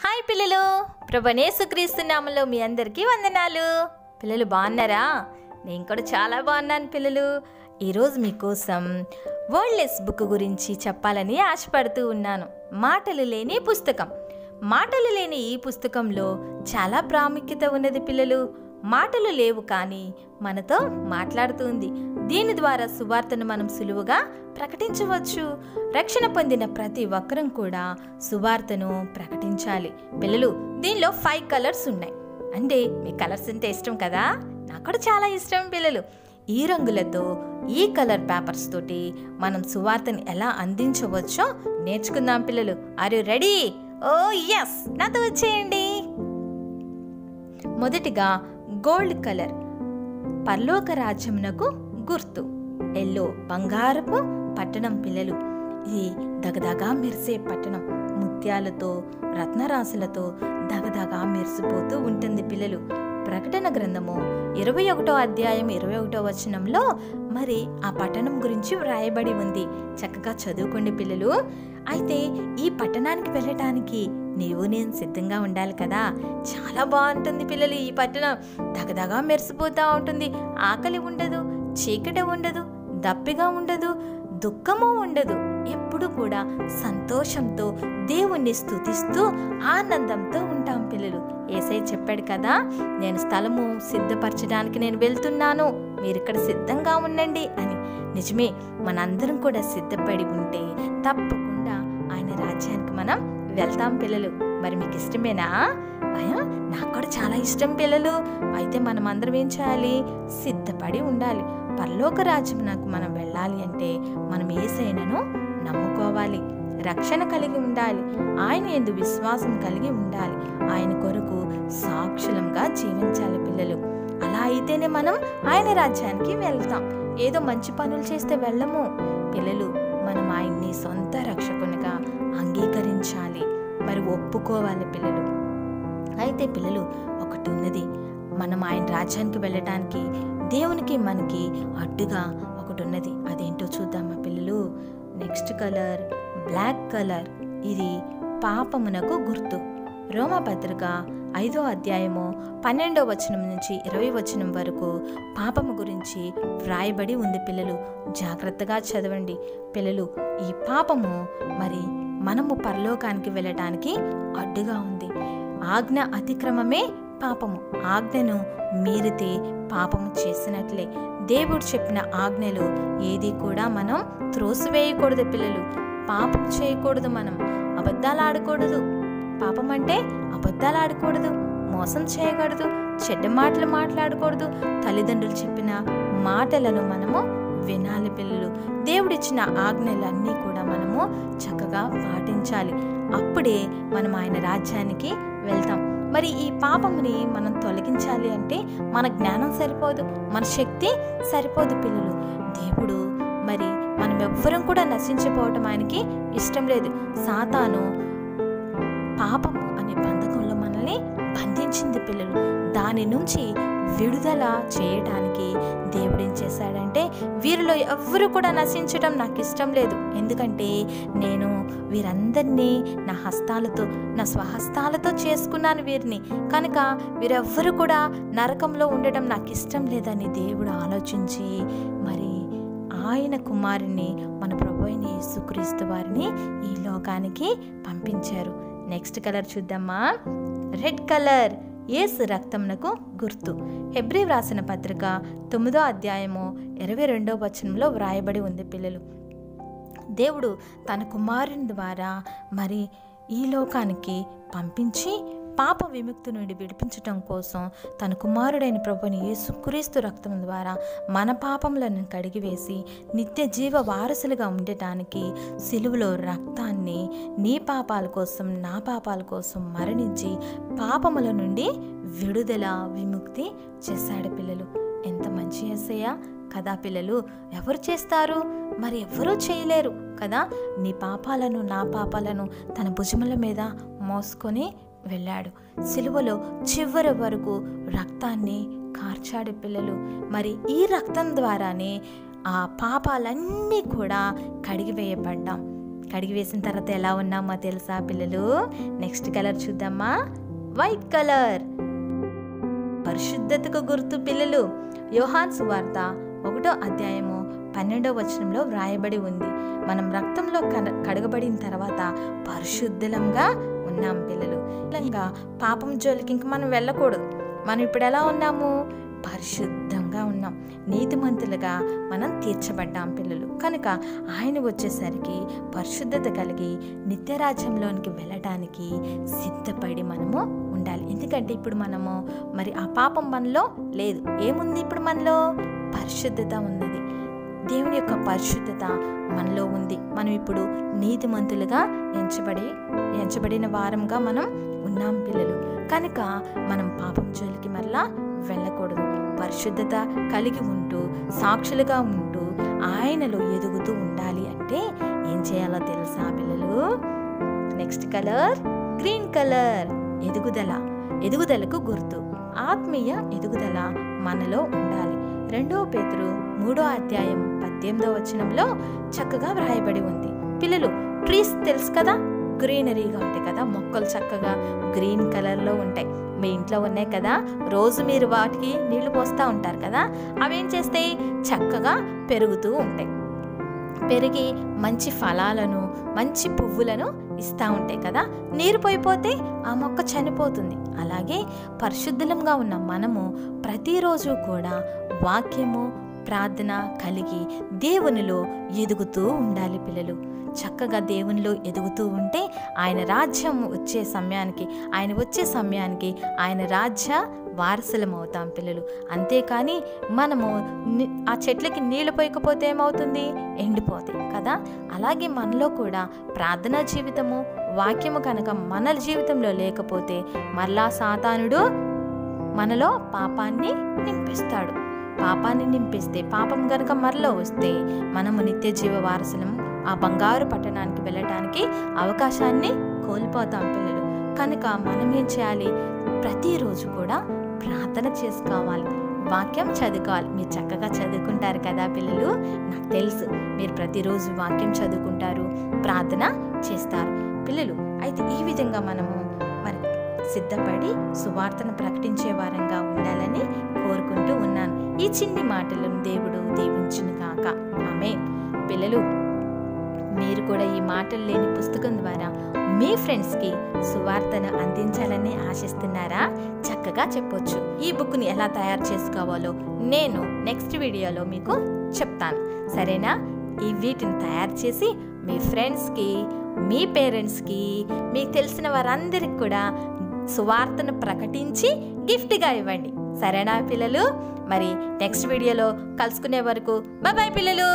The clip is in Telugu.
హాయ్ పిల్లలు, ప్రభువైన యేసుక్రీస్తు నామములో మీ అందరికీ వందనాలు. పిల్లలు బాగున్నారా? నేను కూడా చాలా బాగున్నాను పిల్లలు. ఈరోజు మీకోసం వర్డ్లెస్ బుక్ గురించి చెప్పాలని ఆశపడుతూ ఉన్నాను. మాటలు లేని పుస్తకం. మాటలు లేని ఈ పుస్తకంలో చాలా ప్రాముఖ్యత ఉన్నది పిల్లలు. మాటలు లేవు కానీ మనతో మాట్లాడుతుంది. దీని ద్వారా సువార్తను మనం సులువుగా ప్రకటించవచ్చు. రక్షణ పొందిన ప్రతి ఒక్కరం కూడా సువార్తను ప్రకటించాలి. పిల్లలు, దీనిలో 5 కలర్స్ ఉన్నాయి. అంటే మీ కలర్స్ అంటే ఇష్టం కదా? నాకు కూడా చాలా ఇష్టం పిల్లలు. ఈ రంగులతో, ఈ కలర్ పేపర్స్ తోటి మనం సువార్తను ఎలా అందించవచ్చో నేర్చుకుందాం పిల్లలు. Are you ready? Oh yes, నాతో వచ్చేయండి. మొదటిగా గోల్డ్ కలర్, పరలోక రాజ్యమునకు గుర్తు. ఎల్లో, బంగారపు పట్టణం పిల్లలు. ఇది దగదగా మెరిసే పట్టణం. ముత్యాలతో, రత్నరాశులతో దగదగా మెరిసిపోతూ ఉంటుంది పిల్లలు. ప్రకటన గ్రంథము 21వ అధ్యాయం 21వ వచనంలో మరి ఆ పట్టణం గురించి వ్రాయబడి ఉంది. చక్కగా చదువుకోండి పిల్లలు. అయితే ఈ పట్టణానికి వెళ్ళటానికి నీవు నేను సిద్ధంగా ఉండాలి కదా. చాలా బాగుంటుంది పిల్లలు. ఈ పట్టణం దగదగా మెరిసిపోతూ ఉంటుంది. ఆకలి ఉండదు, చీకటి ఉండదు, దప్పిగా ఉండదు, దుఃఖము ఉండదు. ఎప్పుడు కూడా సంతోషంతో దేవుణ్ణి స్తుతిస్తూ ఆనందంతో ఉంటాం పిల్లలు. యేసయ్య చెప్పాడు కదా, నేను స్థలము సిద్ధపరచడానికి నేను వెళ్తున్నాను, మీరు ఇక్కడ సిద్ధంగా ఉండండి అని. నిజమే, మనందరం కూడా సిద్ధపడి ఉంటే తప్పకుండా ఆయన రాజ్యానికి మనం వెళ్తాం పిల్లలు. మరి మీకు ఇష్టమేనా? నాకు కూడా చాలా ఇష్టం పిల్లలు. అయితే మనం అందరం ఏం చేయాలి? సిద్ధపడి ఉండాలి. పరలోక రాజ్యమునకు మనం వెళ్ళాలి అంటే మనం యేసయ్యను నమ్ముకోవాలి, రక్షణ కలిగి ఉండాలి, ఆయన యందు విశ్వాసం కలిగి ఉండాలి, ఆయన కొరకు సాక్షులంగా జీవించాలి పిల్లలు. అలా అయితేనే మనం ఆయన రాజ్యానికి వెళ్తాం. ఏదో మంచి పనులు చేస్తే వెళ్ళము పిల్లలు. మనం ఆయన్ని సొంత రక్షకునిగా అంగీకరించాలి, మరి ఒప్పుకోవాలి పిల్లలు. అయితే పిల్లలు, ఒకటి ఉన్నది. మనం ఆయన రాజ్యానికి వెళ్ళటానికి దేవునికి మనకి అడ్డుగా ఒకటి ఉన్నది. అదేంటో చూద్దామా పిల్లలు? Next colour black colour. ఇది పాపమునకు గుర్తు. రోమపత్రిక 5వ అధ్యాయము 12వ వచనం నుంచి 20వ వచనం వరకు పాపము గురించి వ్రాయబడి ఉంది పిల్లలు. జాగ్రత్తగా చదవండి పిల్లలు. ఈ పాపము మరి మనము పరలోకానికి వెళ్ళటానికి అడ్డుగా ఉంది. ఆజ్ఞ అతిక్రమమే పాపము. ఆజ్ఞను మీరితే పాపము చేసినట్లే. దేవుడు చెప్పిన ఆజ్ఞలు ఏది కూడా మనం త్రోసివేయకూడదు పిల్లలు. పాపం చేయకూడదు, మనం అబద్ధాలు ఆడకూడదు. పాపం అంటే అబద్ధాలు ఆడకూడదు, మోసం చేయకూడదు, చెడ్డ మాటలు మాట్లాడకూడదు. తల్లిదండ్రులు చెప్పిన మాటలను మనము వినాలి పిల్లలు. దేవుడిచ్చిన ఆజ్ఞలన్నీ కూడా మనము చక్కగా పాటించాలి. అప్పుడే మనం ఆయన రాజ్యానికి వెళ్తాం. మరి ఈ పాపముని మనం తొలగించాలి అంటే మన జ్ఞానం సరిపోదు, మన శక్తి సరిపోదు పిల్లలు. దేవుడు మరి మనం ఎవ్వరం కూడా నశించిపోవటం ఆయనకి ఇష్టం లేదు. సాతాను పాపము అనే బంధకంలో మనల్ని బంధించింది పిల్లలు. దాని నుంచి విడుదల చేయడానికి దేవుడు ఏం చేశాడంటే, వీరిలో ఎవ్వరు కూడా నశించడం నాకు ఇష్టం లేదు, ఎందుకంటే నేను వీరందరినీ నా హస్తాలతో, నా స్వహస్తాలతో చేసుకున్నాను వీరిని, కనుక వీరెవ్వరు కూడా నరకంలో ఉండటం నాకు ఇష్టం లేదని దేవుడు ఆలోచించి మరి ఆయన కుమారుని, మన ప్రభువైన యేసుక్రీస్తు వారిని ఈ లోకానికి పంపించారు. నెక్స్ట్ కలర్ చూద్దామా? Red colour. యేసు రక్తమునకు గుర్తు. హెబ్రీ వ్రాసిన పత్రిక 9వ అధ్యాయము 22వ వచనంలో వ్రాయబడి ఉంది పిల్లలు. దేవుడు తన కుమారుని ద్వారా మరి ఈ లోకానికి పంపించి పాప విముక్తి నుండి విడిపించటం కోసం తన కుమారుడైన ప్రభువైన యేసుక్రీస్తు రక్తం ద్వారా మన పాపములను కడిగివేసి నిత్య జీవ వారసులుగా ఉండటానికి సిలువలో రక్తాన్ని నీ పాపాల కోసం, నా పాపాల కోసం మరణించి పాపముల నుండి విడుదల, విముక్తి చేశాడు పిల్లలు. ఎంత మంచి యేసయ్య కదా పిల్లలు. ఎవరు చేస్తారు? మరి ఎవరూ చేయలేరు కదా. నీ పాపాలను, నా పాపాలను తన భుజముల మీద మోసుకొని వెళ్ళాడు. సిలువలో చివరి వరకు రక్తాన్ని కార్చాడు పిల్లలు. మరి ఈ రక్తం ద్వారానే ఆ పాపాలన్నీ కూడా కడిగివేయబడ్డాం. కడిగి వేసిన తర్వాత ఎలా ఉన్నామో తెలుసా పిల్లలు? నెక్స్ట్ కలర్ చూద్దామా? White colour. పరిశుద్ధతకు గుర్తు పిల్లలు. యోహాను సువార్త 1వ అధ్యాయము 12వ వచనంలో వ్రాయబడి ఉంది, మనం రక్తంలో కడగబడిన తర్వాత పరిశుద్ధంగా ఉన్నాం పిల్లలు. ఇలా పాపం జోలికి ఇంక మనం వెళ్ళకూడదు. మనం ఇప్పుడు ఎలా ఉన్నాము? పరిశుద్ధంగా ఉన్నాం, నీతిమంతులుగా మనం తీర్చబడ్డాం పిల్లలు. కనుక ఆయన వచ్చేసరికి పరిశుద్ధత కలిగి నిత్యరాజ్యంలోనికి వెళ్ళడానికి సిద్ధపడి మనము ఉండాలి. ఎందుకంటే ఇప్పుడు మనము మరి ఆ పాపం మనలో లేదు. ఏముంది ఇప్పుడు మనలో? పరిశుద్ధత ఉన్నది. దేవుని యొక్క పరిశుద్ధత మనలో ఉంది. మనం ఇప్పుడు నీతిమంతులుగా ఎంచబడిన వారంగా మనం ఉన్నాం పిల్లలు. కనుక మనం పాపం జోలికి మరలా వెళ్ళకూడదు. పరిశుద్ధత కలిగి ఉంటూ సాక్షులుగా ఉంటూ ఆయనలో ఎదుగుతూ ఉండాలి. అంటే ఏం చేయాలో తెలుసా పిల్లలు? Next colour green colour. ఎదుగుదలకు గుర్తు. ఆత్మీయ ఎదుగుదల మనలో ఉండాలి. 2 పేతురు 3వ అధ్యాయం 18వ వచనంలో చక్కగా వ్రాయబడి ఉంది. పిల్లలు, ట్రీస్ తెలుసు కదా, గ్రీనరీగా ఉంటాయి కదా, మొక్కలు చక్కగా గ్రీన్ కలర్లో ఉంటాయి. మీ ఇంట్లో ఉన్నాయి కదా, రోజు మీరు వాటికి నీళ్లు పోస్తూ ఉంటారు కదా, అవేం చేస్తాయి? చక్కగా పెరుగుతూ ఉంటాయి. పెరిగి మంచి ఫలాలను మంచి పువ్వులను ఇస్తూ ఉంటాయి కదా. నీరు పోయిపోతే ఆ మొక్క చనిపోతుంది. అలాగే పరిశుద్ధంగా ఉన్న మనము ప్రతిరోజు కూడా వాక్యము ప్రార్థన కలిగి దేవునిలో ఎదుగుతూ ఉండాలి పిల్లలు. చక్కగా దేవునిలో ఎదుగుతూ ఉంటే ఆయన రాజ్యం వచ్చే సమయానికి ఆయన రాజ్య వారసులం అవుతాం పిల్లలు. అంతేకాని మనము ఆ చెట్లకి నీళ్లు పోయకపోతే ఏమవుతుంది? ఎండిపోతాయి కదా. అలాగే మనలో కూడా ప్రార్థనా జీవితము వాక్యము కనుక మన జీవితంలో లేకపోతే మరలా సాతానుడు మనలో పాపాన్ని నింపిస్తాడు. పాపాన్ని నింపిస్తే, పాపం గనుక మనలో వస్తే మనము నిత్య జీవ వారసులం ఆ బంగారు పట్టణానికి వెళ్ళటానికి అవకాశాన్ని కోల్పోతాం పిల్లలు. కనుక మనం ఏం చేయాలి? ప్రతిరోజు కూడా ప్రార్థన చేసుకోవాలి, వాక్యం చదువుకోవాలి. మీరు చక్కగా చదువుకుంటారు కదా పిల్లలు, నాకు తెలుసు మీరు ప్రతిరోజు వాక్యం చదువుకుంటారు, ప్రార్థన చేస్తారు పిల్లలు. అయితే ఈ విధంగా మనము మరి సిద్ధపడి సువార్తను ప్రకటించే వారంగా ఉండాలని కోరుకుంటూ ఉన్నాను. ఈ చిన్ని మాటలను దేవుడు దీవించును గాక. ఆమేన్. పిల్లలు, మీరు కూడా ఈ మాటలు లేని పుస్తకం ద్వారా మీ ఫ్రెండ్స్కి సువార్తను అందించాలని ఆశిస్తున్నారా? చక్కగా చెప్పొచ్చు. ఈ బుక్ని ఎలా తయారు చేసుకోవాలో నేను నెక్స్ట్ వీడియోలో మీకు చెప్తాను, సరేనా? ఈ వీటిని తయారు చేసి మీ ఫ్రెండ్స్కి, మీ పేరెంట్స్కి, మీకు తెలిసిన వారందరికి కూడా సువార్తను ప్రకటించి గిఫ్ట్గా ఇవ్వండి, సరేనా పిల్లలు? మరి నెక్స్ట్ వీడియోలో కలుసుకునే వరకు బాయ్ పిల్లలు.